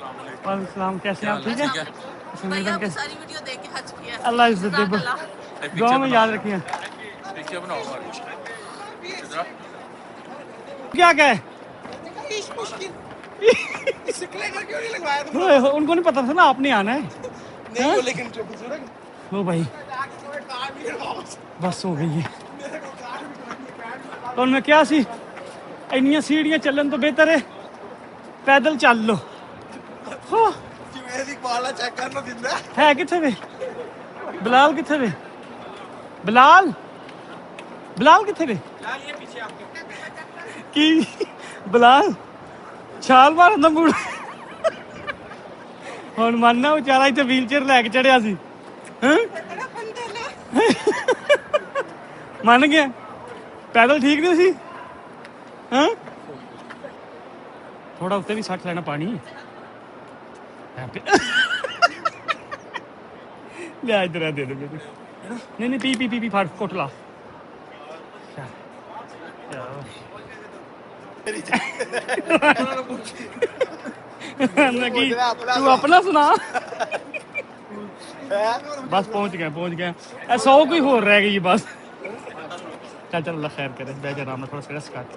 वालेकुम सलाम, कैसे हैं आप? ठीक है? भैया आपकी सारी वीडियो देख के हंस किया। अल्लाह इज्जत दे, दुआ में याद रखिए। पीछे बनाओ क्या कहे क्यों नहीं लगवाया तुमने? उनको नहीं पता था ना आपने आना है। नहीं वो लेकिन वो भाई बस हो गई है। तो मैं क्या सी इन्नियां सीढ़ियां चलन तो बेहतर है पैदल चल लो। हाँ। चेक करना दिंदा है किथे वे बिलाल, किथे वे बिलाल, बिलाल किथे वे की बिलाल छाल मारन दा मूड हुण मानना बेचारा इत्थे व्हील चेयर लैके चढ़िया सी। मन गया पैदल ठीक नहीं सी। हाँ थोड़ा उत्ते भी सट लेना पानी लिया इधर दे दे मेरे। नहीं पी पी पी पी फाड़ कोट ला। तू अपना सुना। बस पहुंच गया 100 कोई होर रह गई बस। चल अल्लाह खैर करे, बैठ आराम में थोड़ा स्ट्रेस काट।